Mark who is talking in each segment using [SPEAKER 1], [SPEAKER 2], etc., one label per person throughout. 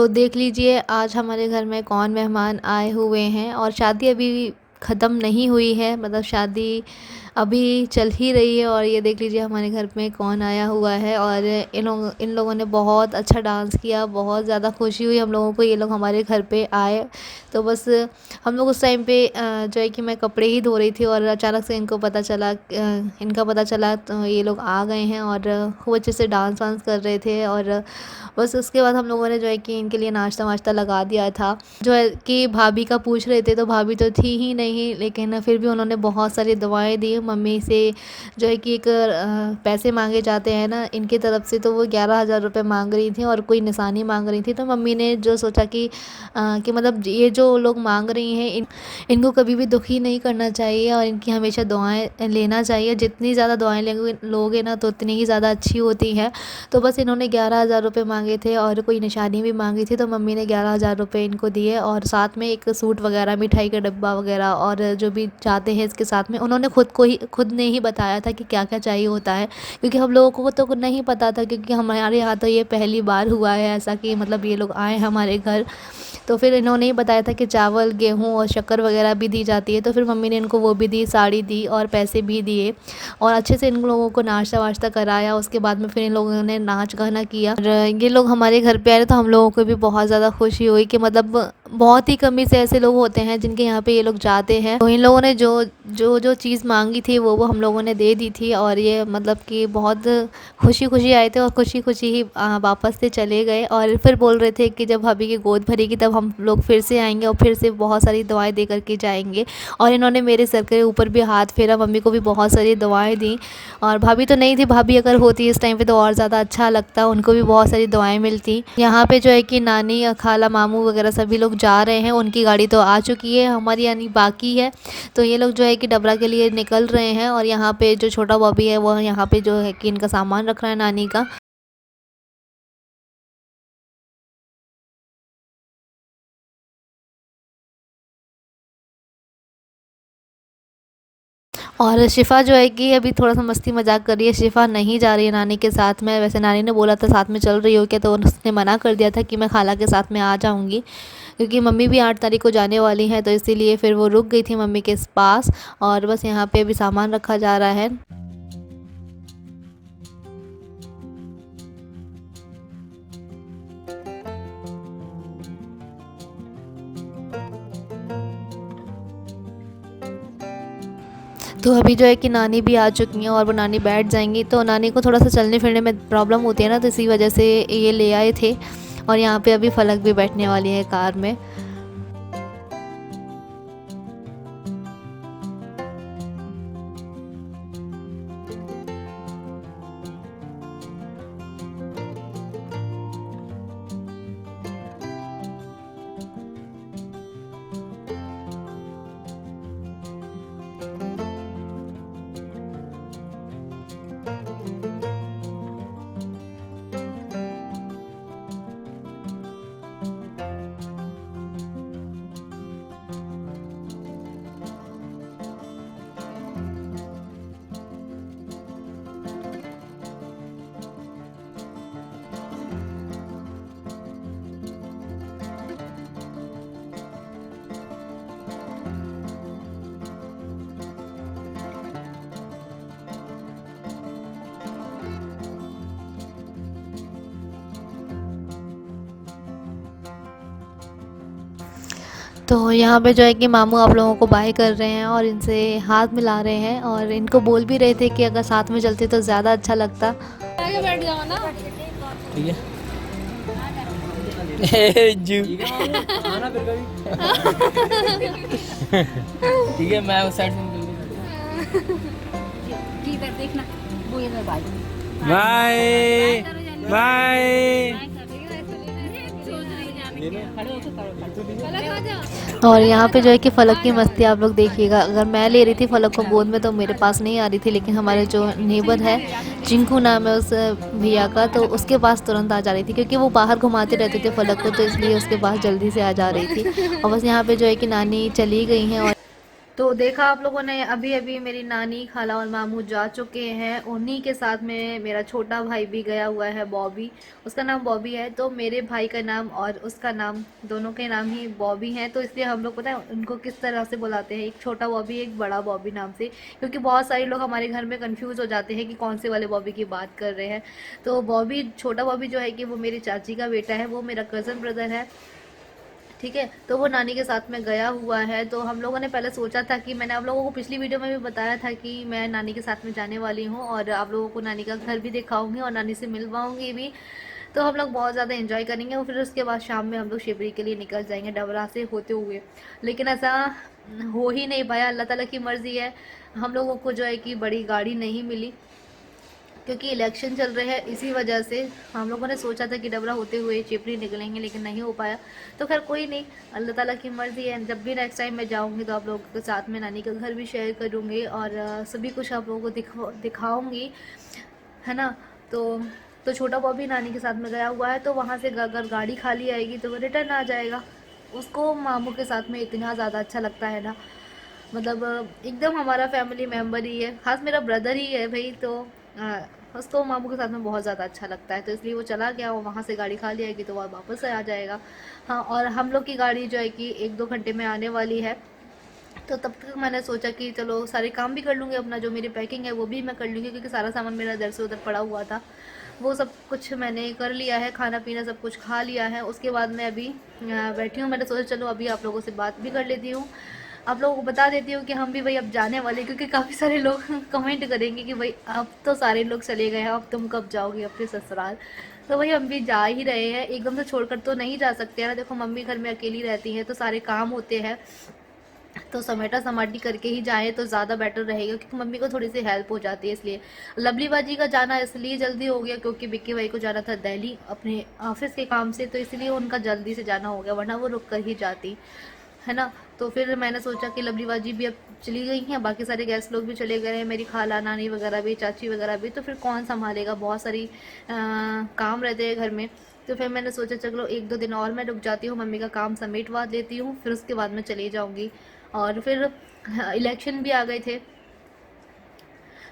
[SPEAKER 1] देख लीजिए आज हमारे घर में कौन मेहमान आए हुए हैं और शादी अभी ख़त्म नहीं हुई है, मतलब शादी अभी चल ही रही है। और ये देख लीजिए हमारे घर में कौन आया हुआ है। और इन लोगों ने बहुत अच्छा डांस किया, बहुत ज़्यादा खुशी हुई हम लोगों को, ये लोग हमारे घर पे आए। तो बस हम लोग उस टाइम पे जो है कि मैं कपड़े ही धो रही थी और अचानक से इनका पता चला तो ये लोग आ गए हैं और खूब अच्छे से डांस वांस कर रहे थे। और बस उसके बाद हम लोगों ने जो है कि इनके लिए नाश्ता वाश्ता लगा दिया था। जो है कि भाभी का पूछ रहे थे तो भाभी तो थी ही नहीं, लेकिन फिर भी उन्होंने बहुत सारी दवाएँ दी मम्मी से। जो है कि एक पैसे मांगे जाते हैं ना इनकी तरफ से, तो वो 11,000 रुपये मांग रही थी और कोई निशानी मांग रही थी। तो मम्मी ने जो सोचा कि मतलब ये जो लोग मांग रही हैं इनको कभी भी दुखी नहीं करना चाहिए और इनकी हमेशा दुआएं लेना चाहिए। जितनी ज़्यादा दुआएं लोगे ना तो उतनी ही ज़्यादा अच्छी होती हैं। तो बस इन्होंने 11,000 रुपये मांगे थे और कोई निशानी भी मांगी थी, तो मम्मी ने 11,000 रुपये इनको दिए और साथ में एक सूट वगैरह, मिठाई का डब्बा वगैरह और जो भी चाहते हैं इसके साथ में। उन्होंने खुद ने ही बताया था कि क्या क्या चाहिए होता है, क्योंकि हम लोगों को तो नहीं पता था, क्योंकि हमारे यहाँ तो ये पहली बार हुआ है ऐसा कि मतलब ये लोग आए हमारे घर। तो फिर इन्होंने ही बताया था कि चावल, गेहूँ और शक्कर वगैरह भी दी जाती है। तो फिर मम्मी ने इनको वो भी दी, साड़ी दी और पैसे भी दिए और अच्छे से इन लोगों को नाश्ता वाश्ता कराया। उसके बाद में फिर इन लोगों ने नाच गाना किया और ये लोग हमारे घर पे आए तो हम लोगों को भी बहुत ज़्यादा खुशी हुई कि मतलब बहुत ही कमी से ऐसे लोग होते हैं जिनके यहाँ पे ये लोग जाते हैं। तो इन लोगों ने जो चीज़ मांगी थी वो हम लोगों ने दे दी थी और ये मतलब कि बहुत खुशी खुशी आए थे और खुशी खुशी ही वापस से चले गए। और फिर बोल रहे थे कि जब भाभी की गोद भरेगी तब हम लोग फिर से आएंगे और फिर से बहुत सारी दवाएं दे करके जाएंगे। और इन्होंने मेरे सर के ऊपर भी हाथ फेरा, मम्मी को भी बहुत सारी दवाएं दी। और भाभी तो नहीं थी, भाभी अगर होती इस टाइम पे तो और ज़्यादा अच्छा लगता, उनको भी बहुत सारी दवाएं मिलती। यहाँ पे जो है कि नानी, खाला, मामू वगैरह सभी लोग जा रहे हैं, उनकी गाड़ी तो आ चुकी है, हमारी यानी बाकी है। तो ये लोग जो है कि डबरा के लिए निकल रहे हैं और यहाँ पे जो छोटा बॉबी है वो यहाँ पे जो है कि इनका सामान रख रहा है नानी का। और शिफ़ा जो है कि अभी थोड़ा सा मस्ती मजाक कर रही है। शिफ़ा नहीं जा रही है नानी के साथ में, वैसे नानी ने बोला था साथ में चल रही हो क्या, तो उसने मना कर दिया था कि मैं खाला के साथ में आ जाऊंगी, क्योंकि मम्मी भी 8 तारीख को जाने वाली हैं। तो इसीलिए फिर वो रुक गई थी मम्मी के पास। और बस यहाँ पे अभी सामान रखा जा रहा है। तो अभी जो है कि नानी भी आ चुकी हैं और वो नानी बैठ जाएंगी। तो नानी को थोड़ा सा चलने फिरने में प्रॉब्लम होती है ना, तो इसी वजह से ये ले आए थे। और यहाँ पे अभी फलक भी बैठने वाली है कार में। तो यहाँ पे जो है कि मामू आप लोगों को बाय कर रहे हैं और इनसे हाथ मिला रहे हैं और इनको बोल भी रहे थे कि अगर साथ में चलते तो ज़्यादा अच्छा लगता।
[SPEAKER 2] आगे बैठ जाओ ना।
[SPEAKER 3] ठीक है जू ठीक है, मैं उस साइड से
[SPEAKER 2] इधर देखना, वो इधर भाई
[SPEAKER 3] बाय बाय।
[SPEAKER 1] और यहाँ पे जो है कि फलक की मस्ती आप लोग देखिएगा। अगर मैं ले रही थी फलक को गोद में तो मेरे पास नहीं आ रही थी, लेकिन हमारे जो नेबर है, चिंकू नाम है उस भैया का, तो उसके पास तुरंत आ जा रही थी, क्योंकि वो बाहर घुमाते रहते थे फलक को, तो इसलिए उसके पास जल्दी से आ जा रही थी। और बस यहाँ पे जो है कि नानी चली गई हैं। और तो देखा आप लोगों ने, अभी अभी मेरी नानी, खाला और मामू जा चुके हैं। उन्हीं के साथ में मेरा छोटा भाई भी गया हुआ है, बॉबी। उसका नाम बॉबी है, तो मेरे भाई का नाम और उसका नाम, दोनों के नाम ही बॉबी हैं। तो इसलिए हम लोग पता है उनको किस तरह से बुलाते हैं, एक छोटा बॉबी, एक बड़ा बॉबी नाम से, क्योंकि बहुत सारे लोग हमारे घर में कन्फ्यूज़ हो जाते हैं कि कौन से वाले बॉबी की बात कर रहे हैं। तो बॉबी, छोटा बॉबी जो है कि वो मेरी चाची का बेटा है, वो मेरा कज़न ब्रदर है, ठीक है। तो वो नानी के साथ में गया हुआ है। तो हम लोगों ने पहले सोचा था कि, मैंने आप लोगों को पिछली वीडियो में भी बताया था कि मैं नानी के साथ में जाने वाली हूँ और आप लोगों को नानी का घर भी दिखाऊंगी और नानी से मिलवाऊंगी भी। तो हम लोग बहुत ज़्यादा एंजॉय करेंगे और फिर उसके बाद शाम में हम लोग शिवरी के लिए निकल जाएंगे डबरा से होते हुए। लेकिन ऐसा हो ही नहीं पाया, अल्लाह ताला की मर्ज़ी है। हम लोगों को जो है कि बड़ी गाड़ी नहीं मिली, क्योंकि इलेक्शन चल रहे हैं, इसी वजह से हम लोगों ने सोचा था कि डबरा होते हुए चिपरी निकलेंगे, लेकिन नहीं हो पाया। तो खैर कोई नहीं, अल्लाह ताला की मर्ज़ी है। जब भी नेक्स्ट टाइम मैं जाऊंगी तो आप लोगों के साथ में नानी का घर भी शेयर करूंगी और सभी कुछ आप लोगों को दिखाऊंगी, है ना। तो छोटा बॉबी नानी के साथ में गया हुआ है, तो वहाँ से अगर गाड़ी खाली आएगी तो वो रिटर्न आ जाएगा। उसको मामू के साथ में इतना ज़्यादा अच्छा लगता है ना, मतलब एकदम हमारा फैमिली मेम्बर ही है, खास मेरा ब्रदर ही है भाई। तो उसको मामू के साथ में बहुत ज़्यादा अच्छा लगता है, तो इसलिए वो चला गया। वो वहाँ से गाड़ी खाली आएगी तो वह वापस आ जाएगा। हाँ, और हम लोग की गाड़ी जो है कि 1-2 घंटे में आने वाली है। तो तब तक मैंने सोचा कि चलो सारे काम भी कर लूँगी, अपना जो मेरी पैकिंग है वो भी मैं कर लूँगी, क्योंकि सारा सामान मेरा इधर से उधर पड़ा हुआ था, वो सब कुछ मैंने कर लिया है, खाना पीना सब कुछ खा लिया है। उसके बाद मैं अभी बैठी हूँ। मैंने सोचा चलो अभी आप लोगों से बात भी कर लेती हूँ, आप लोगों को बता देती हूँ कि हम भी भाई अब जाने वाले, क्योंकि काफ़ी सारे लोग कमेंट करेंगे कि भाई अब तो सारे लोग चले गए हैं, अब तुम कब जाओगे अपने ससुराल। तो भाई हम भी जा ही रहे हैं, एकदम से छोड़कर तो नहीं जा सकते ना। देखो मम्मी घर में अकेली रहती हैं तो सारे काम होते हैं, तो समेटा समाटी करके ही जाएँ तो ज़्यादा बेटर रहेगा, क्योंकि मम्मी को थोड़ी सी हेल्प हो जाती है। इसलिए लवली बाजी का जाना इसलिए जल्दी हो गया क्योंकि बिक्की भाई को जाना था दिल्ली अपने ऑफिस के काम से, तो इसलिए उनका जल्दी से जाना हो गया, वरना वो रुक कर ही जाती, है ना। तो फिर मैंने सोचा कि लवली बाजी भी अब चली गई हैं, बाकी सारे गेस्ट लोग भी चले गए हैं, मेरी खाला, नानी वगैरह भी, चाची वगैरह भी, तो फिर कौन संभालेगा, बहुत सारी काम रहते हैं घर में। तो फिर मैंने सोचा चलो 1-2 दिन और मैं रुक जाती हूँ, मम्मी का काम समेटवा देती हूँ, फिर उसके बाद मैं चली जाऊँगी। और फिर इलेक्शन भी आ गए थे,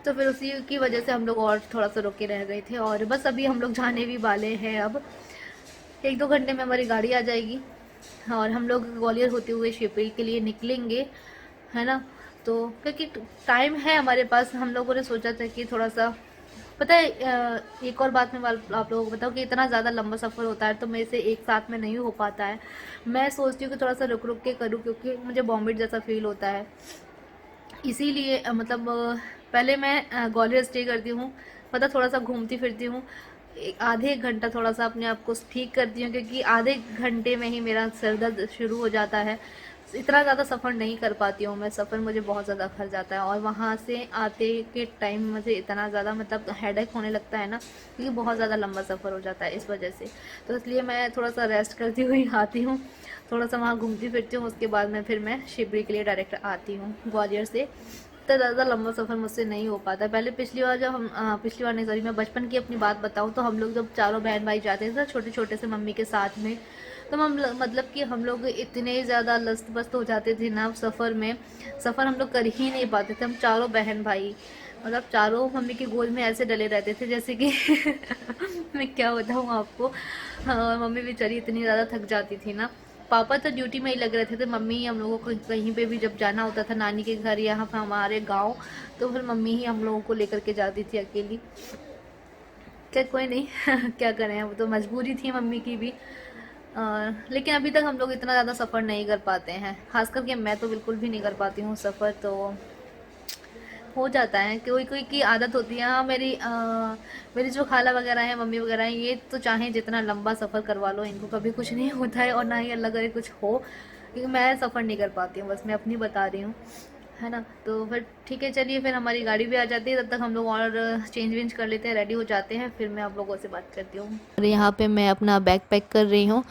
[SPEAKER 1] तो फिर उसी की वजह से हम लोग और थोड़ा सा रुके रह गए थे। और बस अभी हम लोग जाने भी वाले हैं, अब 1-2 घंटे में हमारी गाड़ी आ जाएगी और हम लोग ग्वालियर होते हुए शिवपुरी के लिए निकलेंगे, है ना। तो क्योंकि टाइम है हमारे पास, हम लोगों ने सोचा था कि थोड़ा सा, पता है एक और बात मैं आप लोगों को बताऊँ कि इतना ज़्यादा लंबा सफ़र होता है तो मेरे से एक साथ में नहीं हो पाता है। मैं सोचती हूँ कि थोड़ा सा रुक रुक के करूँ, क्योंकि मुझे वॉमिट जैसा फील होता है। इसीलिए मतलब पहले मैं ग्वालियर स्टे करती हूँ, मतलब थोड़ा सा घूमती फिरती हूँ, आधे 1 घंटा थोड़ा सा अपने आप को ठीक करती हूँ, क्योंकि आधे घंटे में ही मेरा सर दर्द शुरू हो जाता है। इतना ज़्यादा सफ़र नहीं कर पाती हूँ मैं, सफ़र मुझे बहुत ज़्यादा खल जाता है। और वहाँ से आते के टाइम मुझे इतना ज़्यादा मतलब हेडेक होने लगता है ना, क्योंकि बहुत ज़्यादा लंबा सफ़र हो जाता है इस वजह से। तो इसलिए मैं थोड़ा सा रेस्ट करती हुई आती हूँ, थोड़ा सा वहाँ घूमती फिरती हूँ, उसके बाद मैं शिवपुरी के लिए डायरेक्ट आती हूँ ग्वालियर से। तो ज़्यादा लंबा सफ़र मुझसे नहीं हो पाता। पहले पिछली बार जब हम पिछली बार नहीं सॉरी, मैं बचपन की अपनी बात बताऊँ तो हम लोग जब चारों बहन भाई जाते थे छोटे छोटे से मम्मी के साथ में, तो हम मतलब कि हम लोग इतने ज़्यादा लस्त बस्त हो जाते थे ना सफ़र में, सफ़र हम लोग कर ही नहीं पाते थे। हम चारों बहन भाई मतलब चारों मम्मी की गोद में ऐसे डले रहते थे जैसे कि मैं क्या बताऊँ आपको। हाँ, मम्मी बेचारी इतनी ज़्यादा थक जाती थी ना। पापा तो ड्यूटी में ही लग रहे थे मम्मी ही हम लोगों को कहीं पे भी जब जाना होता था नानी के घर या फिर हमारे गांव, तो फिर मम्मी ही हम लोगों को लेकर के जाती थी अकेली। क्या कोई नहीं क्या करें, वो तो मजबूरी थी मम्मी की भी। लेकिन अभी तक हम लोग इतना ज़्यादा सफ़र नहीं कर पाते हैं, खास करके मैं तो बिल्कुल भी नहीं कर पाती हूँ सफ़र। तो हो जाता है, कोई कोई की आदत होती है। हाँ, मेरी जो खाला वगैरह है, मम्मी वगैरह हैं, ये तो चाहे जितना लंबा सफ़र करवा लो इनको कभी कुछ नहीं होता है, और ना ही अल्लाह करे कुछ हो, क्योंकि मैं सफ़र नहीं कर पाती हूँ, बस मैं अपनी बता रही हूँ, है ना। तो फिर ठीक है, चलिए फिर हमारी गाड़ी भी आ जाती है, तब तक हम लोग और चेंज वेंज कर लेते हैं, रेडी हो जाते हैं, फिर मैं आप लोगों से बात करती हूँ। और यहाँ पे मैं अपना बैग पैक कर रही हूँ।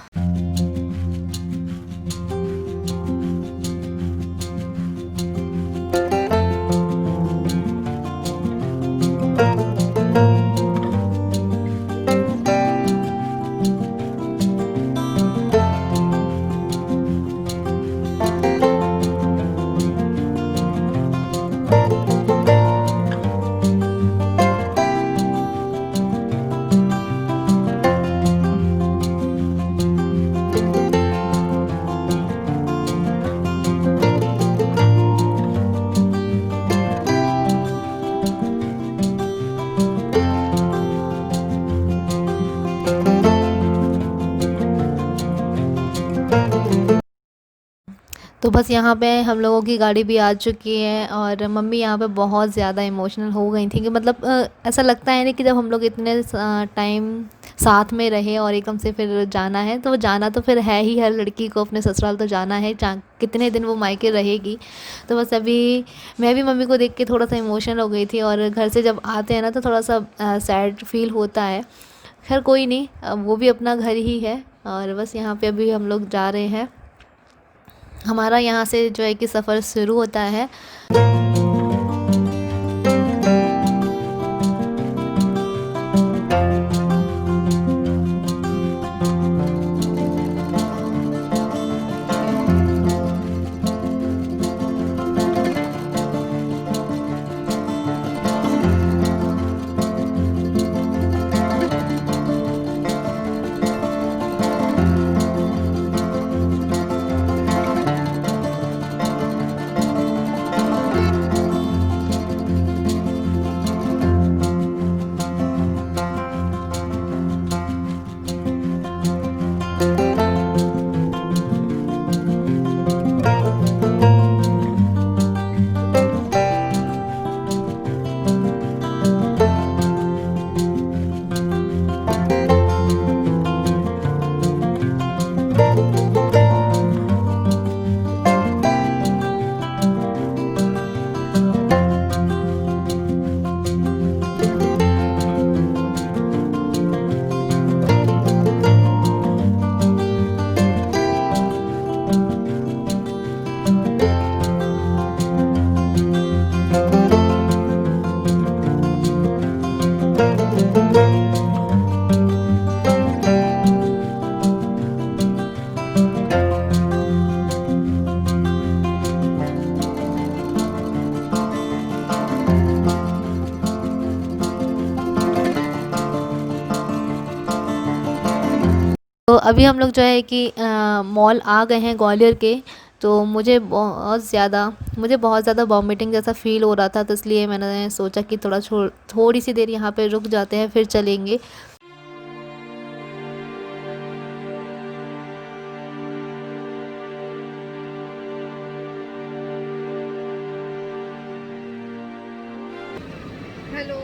[SPEAKER 1] तो बस यहाँ पे हम लोगों की गाड़ी भी आ चुकी है और मम्मी यहाँ पे बहुत ज़्यादा इमोशनल हो गई थी कि मतलब ऐसा लगता है ना कि जब हम लोग इतने टाइम साथ में रहे और एकदम से फिर जाना है, तो जाना तो फिर है ही, हर लड़की को अपने ससुराल तो जाना है, कितने दिन वो मायके रहेगी। तो बस अभी मैं भी मम्मी को देख के थोड़ा सा इमोशनल हो गई थी और घर से जब आते हैं ना तो थोड़ा सा सैड फील होता है। खैर कोई नहीं, वो भी अपना घर ही है। और बस यहाँ पे अभी हम लोग जा रहे हैं, हमारा यहाँ से जो है कि सफ़र शुरू होता है। तो अभी हम लोग जो है कि मॉल आ गए हैं ग्वालियर के। तो मुझे बहुत ज़्यादा वॉमिटिंग जैसा फ़ील हो रहा था, तो इसलिए मैंने सोचा कि थोड़ी सी देर यहाँ पे रुक जाते हैं, फिर चलेंगे। हेलो।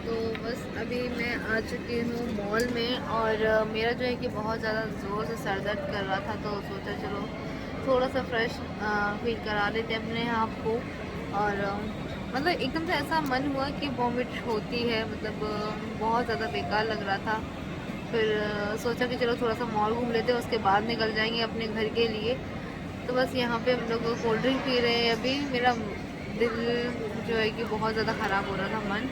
[SPEAKER 1] तो बस अभी मैं आ चुकी हूँ मॉल में और मेरा जो है कि बहुत ज़्यादा ज़ोर से सर दर्द कर रहा था, तो सोचा चलो थोड़ा सा फ्रेश फील करा लेते अपने आप को। और मतलब एकदम से ऐसा मन हुआ कि वॉमिट होती है, मतलब बहुत ज़्यादा बेकार लग रहा था। फिर सोचा कि चलो थोड़ा सा मॉल घूम लेते हैं, उसके बाद निकल जाएंगे अपने घर के लिए। तो बस यहाँ पे हम लोग कोल्ड ड्रिंक पी रहे हैं। अभी मेरा दिल जो है कि बहुत ज़्यादा ख़राब हो रहा था, मन।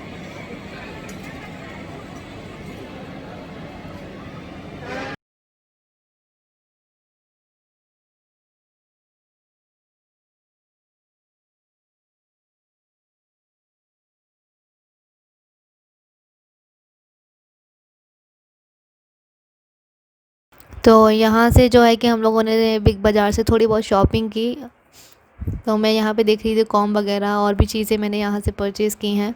[SPEAKER 1] तो यहाँ से जो है कि हम लोगों ने बिग बाज़ार से थोड़ी बहुत शॉपिंग की। तो मैं यहाँ पे देख रही थी कॉम वगैरह और भी चीज़ें मैंने यहाँ से परचेज़ की हैं।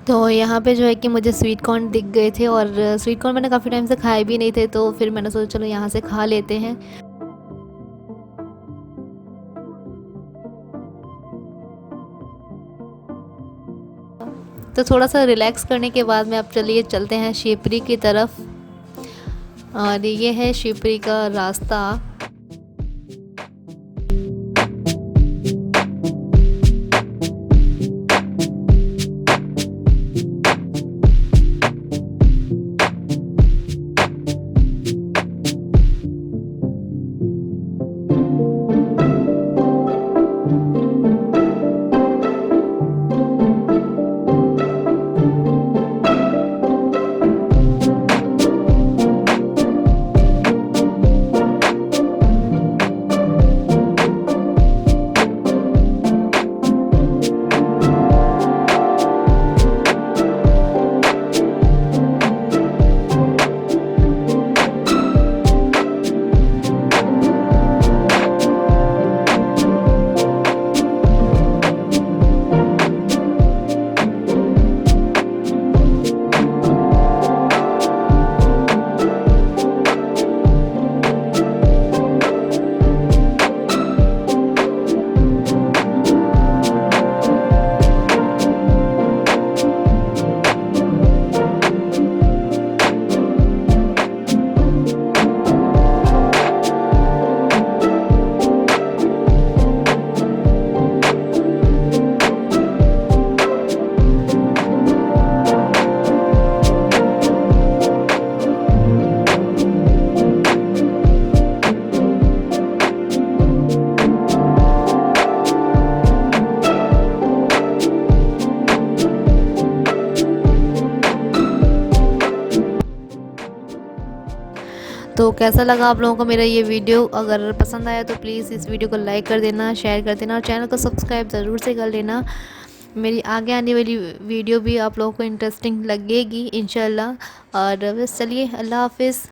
[SPEAKER 1] तो यहाँ पे जो है कि मुझे स्वीट कॉर्न दिख गए थे और स्वीट कॉर्न मैंने काफ़ी टाइम से खाए भी नहीं थे, तो फिर मैंने सोचा चलो यहाँ से खा लेते हैं। तो थोड़ा सा रिलैक्स करने के बाद में अब चलिए चलते हैं शिवपुरी की तरफ, और ये है शिवपुरी का रास्ता। तो कैसा लगा आप लोगों को मेरा ये वीडियो? अगर पसंद आया तो प्लीज़ इस वीडियो को लाइक कर देना, शेयर कर देना और चैनल को सब्सक्राइब ज़रूर से कर लेना। मेरी आगे आने वाली वीडियो भी आप लोगों को इंटरेस्टिंग लगेगी इंशाल्लाह। और बस चलिए, अल्लाह हाफ़िज़।